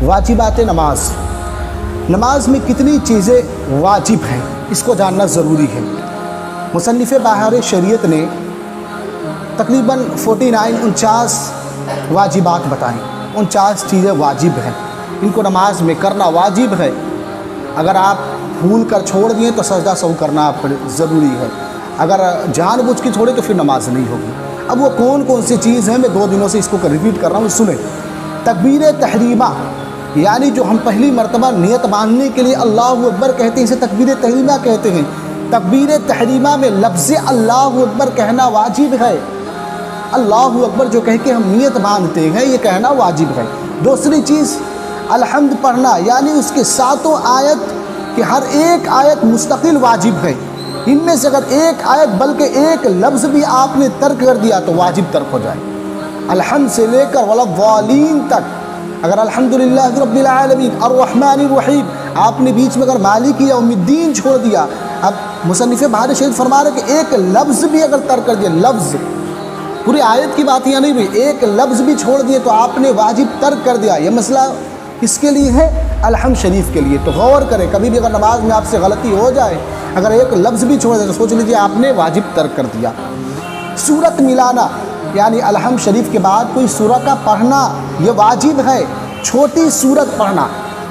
واجبات نماز، نماز میں کتنی چیزیں واجب ہیں اس کو جاننا ضروری ہے۔ مصنف بہار شریعت نے تقریباً 49 واجبات بتائیں، 49 چیزیں واجب ہیں، ان کو نماز میں کرنا واجب ہے۔ اگر آپ بھول کر چھوڑ دیے تو سجدہ سہو کرنا ضروری ہے، اگر جان بوجھ کے چھوڑے تو پھر نماز نہیں ہوگی۔ اب وہ کون سی چیز ہیں، میں 2 دنوں سے اس کو ریپیٹ کر رہا ہوں، سنیں۔ تکبیر تحریمہ، یعنی جو ہم پہلی مرتبہ نیت باندھنے کے لیے اللہ اکبر کہتے ہیں اسے تکبیر تحریمہ کہتے ہیں۔ تکبیر تحریمہ میں لفظ اللہ اکبر کہنا واجب ہے۔ اللہ اکبر جو کہہ کے ہم نیت باندھتے ہیں یہ کہنا واجب ہے۔ دوسری چیز الحمد پڑھنا، یعنی اس کے 7 آیت کہ ہر ایک آیت مستقل واجب ہے۔ ان میں سے اگر ایک آیت بلکہ ایک لفظ بھی آپ نے ترک کر دیا تو واجب ترک ہو جائے۔ الحمد سے لے کر وَلَضَّالِّينَ تک، اگر الحمدللہ رب العالمین الرحمن الرحیم آپ نے بیچ میں اگر مالک یا یوم الدین چھوڑ دیا، اب مصنف بہار شریعت فرما رہے کہ ایک لفظ بھی اگر ترک کر دیا، لفظ پوری آیت کی بات یہ نہیں ہوئی، ایک لفظ بھی چھوڑ دیے تو آپ نے واجب ترک کر دیا۔ یہ مسئلہ کس کے لیے ہے؟ الحمد شریف کے لیے۔ تو غور کریں، کبھی بھی اگر نماز میں آپ سے غلطی ہو جائے، اگر ایک لفظ بھی چھوڑ دیں تو سوچ لیجیے آپ نے واجب ترک کر دیا۔ سورت ملانا، یعنی الحمد شریف کے بعد کوئی سورہ کا پڑھنا یہ واجب ہے۔ چھوٹی سورت پڑھنا،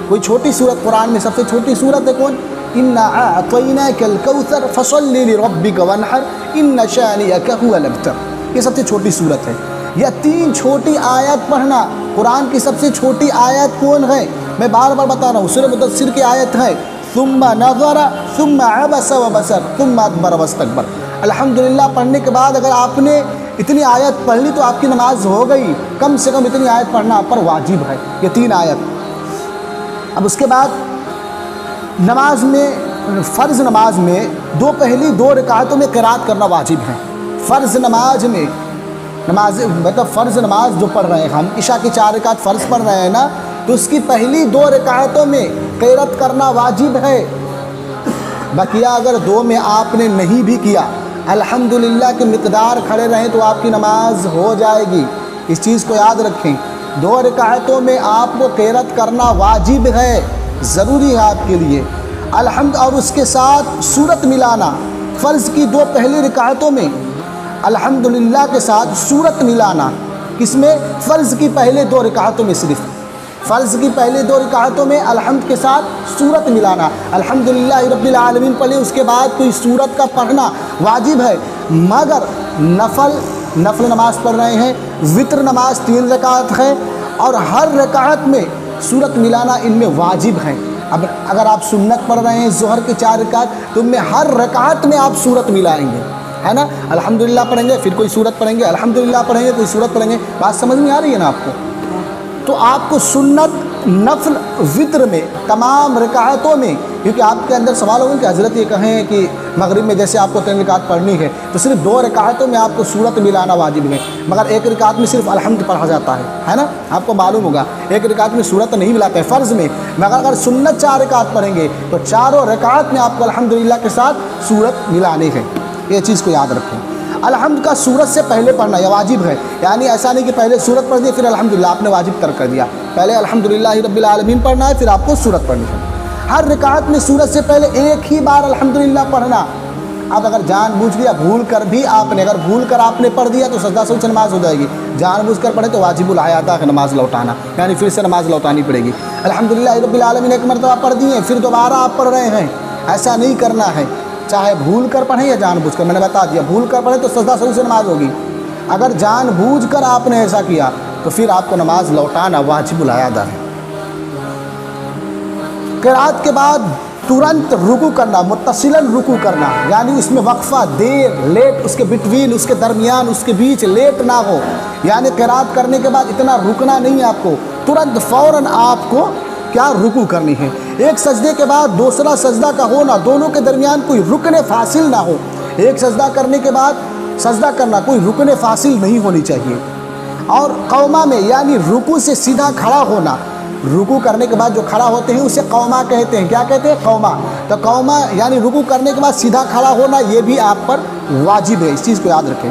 کوئی چھوٹی سورت، قرآن میں سب سے چھوٹی سورت ہے کون؟ اِنَّا أَعْطَيْنَاكَ الْكَوْثَرَ فَصَلِّ لِرَبِّكَ وَانْحَرْ إِنَّ شَانِئَكَ هُوَ الْأَبْتَرُ، یہ سب سے چھوٹی سورت ہے۔ یا 3 چھوٹی آیت پڑھنا، قرآن کی سب سے چھوٹی آیت کون ہے؟ میں بار بار بتا رہا ہوں، سورہ مدثر کی آیت ہے ثم نظر ثم عبس وبصر ثم ادبر واستكبر۔ الحمدللہ پڑھنے کے بعد اگر آپ نے اتنی آیت پڑھ لی تو آپ کی نماز ہو گئی، کم سے کم اتنی آیت پڑھنا آپ پر واجب ہے، یہ 3 آیت۔ اب اس کے بعد نماز میں، فرض نماز میں پہلی 2 رکعتوں میں قرات کرنا واجب ہے۔ فرض نماز میں مطلب فرض نماز جو پڑھ رہے ہیں ہم، عشاء کی 4 رکعت فرض پڑھ رہے ہیں نا، تو اس کی پہلی 2 رکعتوں میں قرات کرنا واجب ہے۔ بقیہ اگر 2 میں آپ نے نہیں بھی کیا، الحمدللہ کی مقدار کھڑے رہیں تو آپ کی نماز ہو جائے گی۔ اس چیز کو یاد رکھیں، 2 رکعتوں میں آپ کو قرات کرنا واجب ہے، ضروری ہے آپ کے لیے الحمد۔ اور اس کے ساتھ سورت ملانا، فرض کی 2 پہلی رکعتوں میں الحمدللہ کے ساتھ سورت ملانا، کس میں؟ فرض کی پہلے 2 رکعتوں میں، صرف فرض کی پہلے 2 رکعتوں میں الحمد کے ساتھ سورت ملانا۔ الحمدللہ رب العالمین پڑھے، اس کے بعد کوئی سورت کا پڑھنا واجب ہے۔ مگر نفل نماز پڑھ رہے ہیں، وتر نماز 3 رکعت ہے اور ہر رکعت میں سورت ملانا ان میں واجب ہے۔ اب اگر آپ سنت پڑھ رہے ہیں ظہر کی 4 رکعت تو ان میں ہر رکعت میں آپ سورت ملائیں گے، ہے نا؟ الحمدللہ پڑھیں گے پھر کوئی سورت پڑھیں گے، الحمدللہ پڑھیں گے کوئی سورت پڑھیں گے۔ بات سمجھ میں آ رہی ہے نا آپ کو؟ تو آپ کو سنت، نفل، وطر میں تمام رکعتوں میں، کیونکہ آپ کے اندر سوال ہوگا کہ حضرت یہ کہیں کہ مغرب میں جیسے آپ کو 3 رکعت پڑھنی ہے تو صرف 2 رکعتوں میں آپ کو سورت ملانا واجب ہے، مگر 1 رکعت میں صرف الحمد پڑھا جاتا ہے نا؟ آپ کو معلوم ہوگا 1 رکعت میں سورت نہیں ملاتے ہیں فرض میں، مگر اگر سنت 4 رکعت پڑھیں گے تو 4 رکعت میں آپ کو الحمدللہ کے ساتھ سورت ملانی ہے۔ یہ چیز کو یاد رکھیں۔ الحمد کا سورت سے پہلے پڑھنا یہ واجب ہے، یعنی ایسا نہیں کہ پہلے سورت پڑھ دی پھر الحمدللہ، آپ نے واجب ترک کر دیا۔ پہلے الحمدللہ رب العالمین پڑھنا ہے پھر آپ کو سورت پڑھنی ہے۔ ہر رکعت میں سورت سے پہلے 1 ہی بار الحمدللہ پڑھنا۔ اب اگر جان بوجھ لیا، بھول کر بھی آپ نے، اگر بھول کر آپ نے پڑھ دیا تو سجدہ سہو سے نماز ہو جائے گی، جان بوجھ کر پڑھے تو واجب العیادہ ہے نماز لوٹانا، یعنی پھر سے نماز لوٹانی پڑے گی۔ الحمدللہ رب العالمین 1 مرتبہ پڑھ دیے پھر دوبارہ آپ پڑھ رہے ہیں، ایسا نہیں کرنا ہے، چاہے بھول کر پڑھیں یا جان بوجھ کر۔ میں نے بتا دیا بھول کر پڑھیں تو سجدہ سہو سے نماز ہوگی، اگر جان بوجھ کر آپ نے ایسا کیا تو پھر آپ کو نماز لوٹانا واجب العیادہ ہے۔ قرات کے بعد ترنت رکوع کرنا، متصلاً رکوع کرنا، یعنی اس میں وقفہ، دیر، لیٹ، اس کے بٹوین، اس کے درمیان، اس کے بیچ لیٹ نہ ہو، یعنی قرات کرنے کے بعد اتنا رکنا نہیں ہے آپ کو، ترنت فوراً آپ کو کیا رکوع کرنی ہے۔ ایک سجدے کے بعد دوسرا سجدہ کا ہونا، دونوں کے درمیان کوئی رکن فاصل نہ ہو۔ ایک سجدہ کرنے کے بعد سجدہ کرنا، کوئی رکن فاصل نہیں ہونی چاہیے۔ اور قوما میں یعنی رکوع سے سیدھا کھڑا ہونا، رکوع کرنے کے بعد جو کھڑا ہوتے ہیں اسے قوما کہتے ہیں۔ کیا کہتے ہیں؟ قوما۔ تو قوما یعنی رکوع کرنے کے بعد سیدھا کھڑا ہونا، یہ بھی آپ پر واجب ہے، اس چیز کو یاد رکھیں۔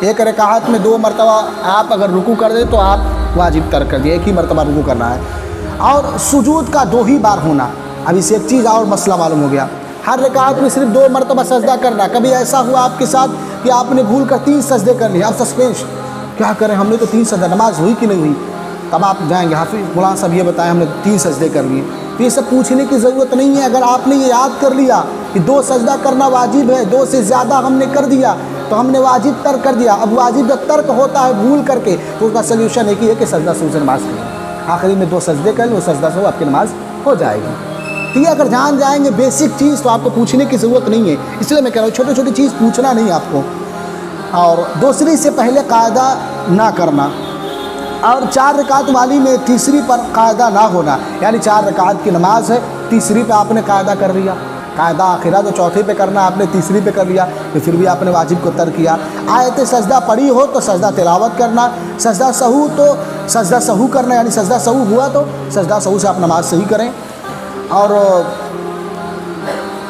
ایک رکعت میں 2 مرتبہ آپ اگر رکوع کر دیں تو آپ واجب ترک کر دیں، ایک ہی مرتبہ رکوع کرنا ہے۔ اور سجود کا 2 ہی بار ہونا، اب اس سے ایک چیز اور مسئلہ معلوم ہو گیا، ہر رکعت میں صرف 2 مرتبہ سجدہ کرنا۔ کبھی ایسا ہوا آپ کے ساتھ کہ آپ نے بھول کر 3 سجدے کر لیے، اب سسپینس کیا کریں، ہم نے تو 3 سجدہ، نماز ہوئی کہ نہیں ہوئی؟ تب آپ جائیں گے حافظ مولانا صاحب یہ بتائیں ہم نے 3 سجدے کر لیے، تو یہ سب پوچھنے کی ضرورت نہیں ہے۔ اگر آپ نے یہ یاد کر لیا کہ 2 سجدہ کرنا واجب ہے، 2 سے زیادہ ہم نے کر دیا تو ہم نے واجب ترک کر دیا۔ اب واجب جب ترک ہوتا ہے بھول کر کے تو اس کا سلیوشن ایک ہی ہے کہ سجدہ سہو سے نماز پڑھیں، آخری میں 2 سجدے کر لیں، وہ سجدہ سہو آپ کی نماز ہو جائے گی۔ تو یہ اگر جان جائیں گے بیسک چیز تو آپ کو پوچھنے کی ضرورت نہیں ہے، اس لیے میں کہہ رہا ہوں چھوٹی چھوٹی چیز پوچھنا نہیں آپ کو، اور دوسری سے پہلے قاعدہ نہ کرنا، اور 4 رکعت والی میں تیسری پر قاعدہ نہ ہونا، یعنی 4 رکعت کی نماز ہے، تیسری پہ آپ نے قاعدہ کر لیا، قاعدہ آخرہ تو چوتھے پہ کرنا آپ نے تیسری پہ کر لیا تو پھر بھی آپ نے واجب کو ترک کیا۔ آیت سجدہ پڑھی ہو تو سجدہ تلاوت کرنا، سجدہ سہو تو سجدہ سہو کرنا، یعنی سجدہ سہو ہوا تو سجدہ سہو سے آپ نماز صحیح کریں۔ اور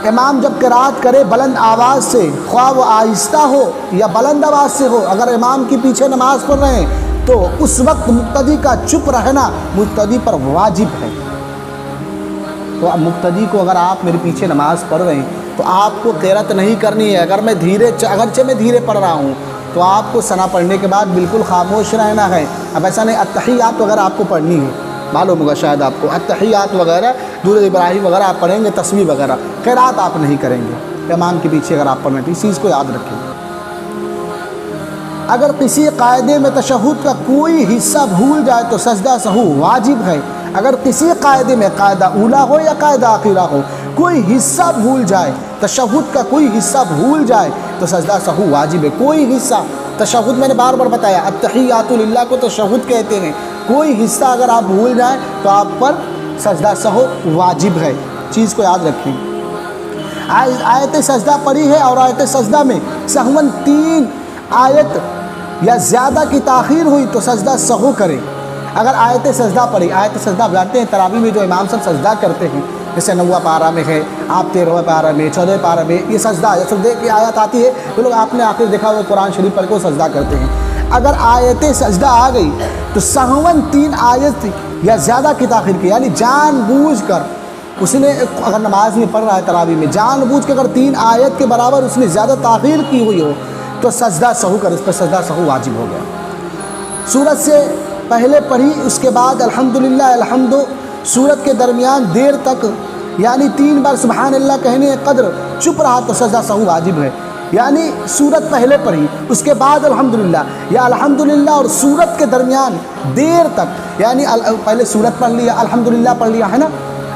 امام جب قرات کرے بلند آواز سے، خواہ وہ آہستہ ہو یا بلند آواز سے ہو، اگر امام کی پیچھے نماز پڑھ رہے ہیں تو اس وقت مقتدی کا چپ رہنا مقتدی پر واجب ہے۔ تو اب مقتدی کو اگر آپ میرے پیچھے نماز پڑھ رہے ہیں تو آپ کو قرات نہیں کرنی ہے، اگر میں اگرچہ میں دھیرے پڑھ رہا ہوں تو آپ کو ثنا پڑھنے کے بعد بالکل خاموش رہنا ہے۔ اب ایسا نہیں التحیات وغیرہ آپ کو پڑھنی ہے، معلوم ہوگا شاید آپ کو التحیات وغیرہ درود ابراہیم وغیرہ آپ پڑھیں گے، تسبیح وغیرہ، قرات آپ نہیں کریں گے امام کے پیچھے اگر آپ پڑھ رہے ہیں، تو اس چیز کو یاد رکھیں۔ اگر کسی قاعدے میں تشہد کا کوئی حصہ بھول جائے تو سجدہ سہو واجب ہے۔ اگر کسی قاعدے میں قاعدہ اولا ہو یا قاعدہ آخرہ ہو کوئی حصہ بھول جائے، تشہد کا کوئی حصہ بھول جائے تو سجدہ سہو واجب ہے۔ کوئی حصہ، تشہد میں نے بار بار بتایا التحیات للہ کو تشہد کہتے ہیں، کوئی حصہ اگر آپ بھول جائیں تو آپ پر سجدہ سہو واجب ہے، چیز کو یاد رکھیں۔ آیت سجدہ پڑھی ہے اور آیت سجدہ میں سہون 3 آیت یا زیادہ کی تاخیر ہوئی تو سجدہ سہو کریں۔ اگر آیت سجدہ پڑھی، آیت سجدہ جانتے ہیں تراویح میں جو امام صاحب سجدہ کرتے ہیں، جیسے 9واں پارہ میں ہے، آپ 13واں پارہ میں، 14ویں پارہ میں یہ سجدہ کی آیت آتی ہے تو لوگ آپ نے آخر دیکھا ہوگا قرآن شریف پڑھ کے وہ سجدہ کرتے ہیں۔ اگر آیت سجدہ آ گئی تو سہون 3 آیت یا زیادہ کی تاخیر کی، یعنی جان بوجھ کر اس نے اگر نماز میں پڑھ رہا ہے تراویح میں جان بوجھ کے اگر 3 آیت کے برابر اس نے زیادہ تاخیر کی ہوئی ہو تو سجدہ سہو کر، اس پر سجدہ سہو واجب ہو گیا۔ سورت سے پہلے پڑھی، اس کے بعد الحمدللہ الحمد، سورت کے درمیان دیر تک یعنی 3 بار سبحان اللہ کہنے قدر چپ رہا تو سجدہ سہو واجب ہے۔ یعنی سورت پہلے پڑھی اس کے بعد الحمدللہ، یا الحمدللہ اور سورت کے درمیان دیر تک، یعنی پہلے سورت پڑھ لیا، الحمدللہ پڑھ لیا ہے نا،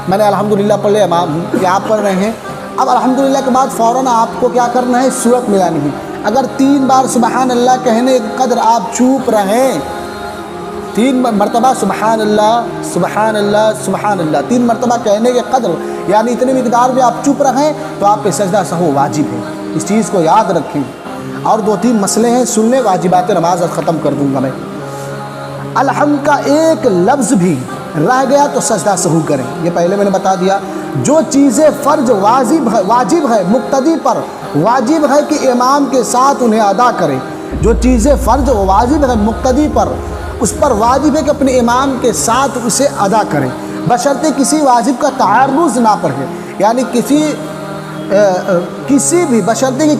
میں نے الحمدللہ پڑھ لیا، امام کیا آپ پڑھ رہے ہیں، اب الحمدللہ کے بعد فوراً آپ کو کیا کرنا ہے، سورت ملانی ہے۔ اگر 3 بار سبحان اللہ کہنے قدر آپ چوپ رہیں، 3 مرتبہ سبحان اللہ سبحان اللہ سبحان اللہ 3 مرتبہ کہنے کے قدر یعنی اتنی مقدار میں آپ چپ رہیں تو آپ پہ سجدہ سہو واجب ہے، اس چیز کو یاد رکھیں۔ اور 2-3 مسئلے ہیں، سن لیں، واجبات نماز ختم کر دوں گا میں۔ الحمد کا ایک لفظ بھی رہ گیا تو سجدہ سہو کریں، یہ پہلے میں نے بتا دیا۔ جو چیزیں فرض واجب ہے مقتدی پر واجب ہے کہ امام کے ساتھ انہیں ادا کرے، جو چیزیں فرض واجب ہے مقتدی پر اس پر واجب ہے کہ اپنے امام کے ساتھ اسے ادا کریں، بشرطے کسی واجب کا تعرض نہ پڑھے، یعنی کسی بھی بشرطے کہ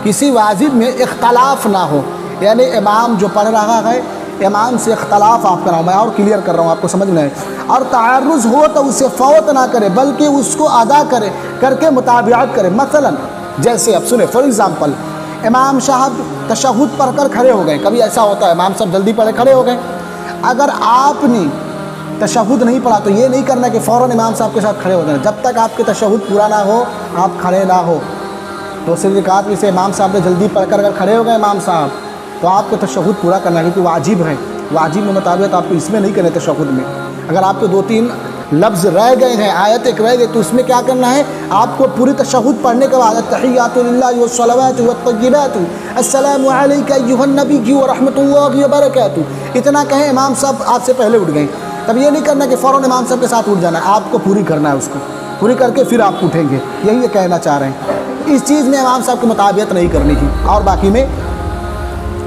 کسی واجب میں اختلاف نہ ہو، یعنی امام جو پڑھ رہا ہے امام سے اختلاف آپ کراؤں، میں اور کلیئر کر رہا ہوں آپ کو سمجھ میں، اور تعرض ہو تو اسے فوت نہ کرے بلکہ اس کو ادا کرے کر کے متابعت کرے۔ مثلا جیسے اب سنیں فار ایگزامپل امام صاحب تشہد پڑھ کر کھڑے ہو گئے، کبھی ایسا ہوتا ہے امام صاحب جلدی پڑھے کھڑے ہو گئے، اگر آپ نے تشہد نہیں پڑھا تو یہ نہیں کرنا کہ فوراً امام صاحب کے ساتھ کھڑے ہو جانا، جب تک آپ کے تشہد پورا نہ ہو آپ کھڑے نہ ہو۔ دوسری رکعت میں سے امام صاحب نے جلدی پڑھ کر اگر کھڑے ہو گئے امام صاحب تو آپ کو تشہد پورا کرنا ہے، کیونکہ واجب ہے، واجب میں مطابق آپ کو اس میں نہیں کرنے تشہد میں۔ اگر آپ کو 2-3 لفظ رہ گئے ہیں، آیت ایک رہ گئی تو اس میں کیا کرنا ہے، آپ کو پوری تشہد پڑھنے کے بعد التحیات للہ والصلوات والطیبات السلام علیک ایھا النبی ورحمۃ اللہ وبرکاتہ اتنا کہیں، امام صاحب آپ سے پہلے اٹھ گئے، تب یہ نہیں کرنا کہ فوراً امام صاحب کے ساتھ اٹھ جانا ہے، آپ کو پوری کرنا ہے، اس کو پوری کر کے پھر آپ اٹھیں گے، یہی یہ کہنا چاہ رہے ہیں۔ اس چیز میں امام صاحب کی مطابقت نہیں کرنی ہے، اور باقی میں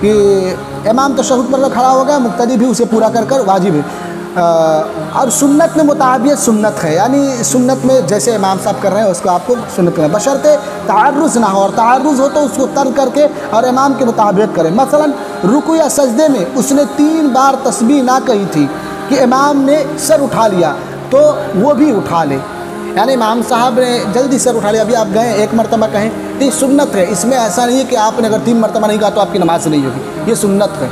کہ امام تشہد پر کھڑا ہو گیا، مقتدی بھی اسے پورا کر واجب ہے۔ اور سنت میں مطابقت سنت ہے، یعنی سنت میں جیسے امام صاحب کر رہے ہیں اس کو آپ کو سنت کرنا ہے، بشرطے تعرض نہ ہو، اور تعرض ہو تو اس کو ترک کر کے اور امام کے مطابقت کریں۔ مثلا رکوع یا سجدے میں اس نے 3 بار تسبیح نہ کہی تھی کہ امام نے سر اٹھا لیا تو وہ بھی اٹھا لے، یعنی امام صاحب نے جلدی سر اٹھا لیا، ابھی آپ گئے 1 مرتبہ کہیں تو یہ سنت ہے، اس میں ایسا نہیں ہے کہ آپ نے اگر 3 مرتبہ نہیں کہا تو آپ کی نماز نہیں ہوگی، یہ سنت ہے۔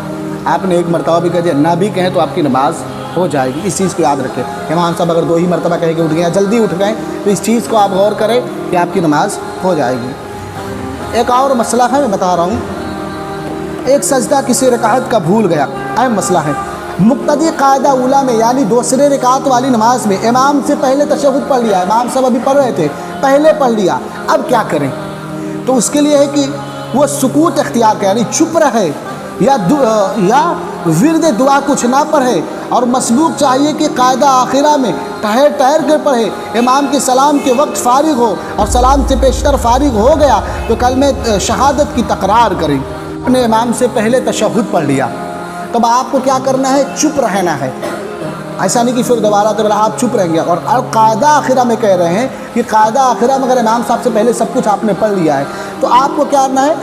آپ نے 1 مرتبہ بھی کہہ دیا، نہ بھی کہیں تو آپ کی نماز ہو جائے گی، اس چیز کو یاد رکھیں۔ امام صاحب اگر 2 ہی مرتبہ کہہ کے اٹھ گئے یا جلدی اٹھ گئے تو اس چیز کو آپ غور کریں کہ آپ کی نماز ہو جائے گی۔ ایک اور مسئلہ ہے، میں بتا رہا ہوں، ایک سجدہ کسی رکعت کا بھول گیا، اہم مسئلہ ہے۔ مقتدی قاعدہ اولیٰ میں یعنی دوسرے رکعت والی نماز میں امام سے پہلے تشہد پڑھ لیا، امام صاحب ابھی پڑھ رہے تھے، پہلے پڑھ لیا، اب کیا کریں؟ تو اس کے لیے ہے کہ وہ سکوت اختیار کرے، یعنی چپ رہے، یا ورد دعا کچھ نہ پڑھے، اور مسبوق چاہیے کہ قاعدہ آخرہ میں ٹھہر کے پڑھے، امام کے سلام کے وقت فارغ ہو اور سلام سے پیشتر فارغ ہو گیا تو کلمہ شہادت کی تکرار کریں۔ اپنے امام سے پہلے تشہد پڑھ لیا، تب آپ کو کیا کرنا ہے؟ چپ رہنا ہے، ایسا نہیں کہ پھر دوبارہ تو آپ چپ رہیں گے۔ اور قاعدہ آخرہ میں کہہ رہے ہیں کہ قاعدہ آخرہ میں اگر امام صاحب سے پہلے سب کچھ آپ نے پڑھ لیا ہے تو آپ کو کیا کرنا ہے؟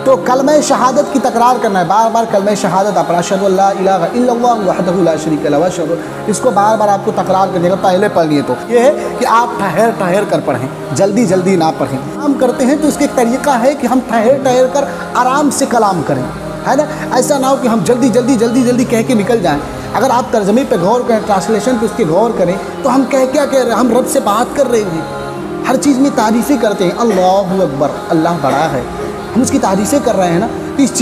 تو کلمہ شہادت کی تکرار کرنا ہے، بار بار کلمہ شہادت اپنا اشہد ان لا الہ الا اللہ وحدہ لا شریک لہ واشہد، اس کو بار بار آپ کو تکرار کرنے کا پہلے پڑھ لیے۔ تو یہ ہے کہ آپ ٹھہر کر پڑھیں، جلدی نہ پڑھیں۔ ہم کرتے ہیں تو اس کے ایک طریقہ ہے کہ ہم ٹھہر کر آرام سے کلام کریں، ہے نا؟ ایسا نہ ہو کہ ہم جلدی کہہ کے نکل جائیں۔ اگر آپ ترجمے پہ غور کریں، ٹرانسلیشن پہ اس کے غور کریں تو ہم کیا کہہ رہے ہیں؟ ہم رب سے بات کر رہے ہیں، ہر چیز میں تعریفیں کرتے ہیں، اللہ اکبر، اللہ بڑا ہے، ہم اس کی تعریفیں کر رہے ہیں نا، تو اس چیز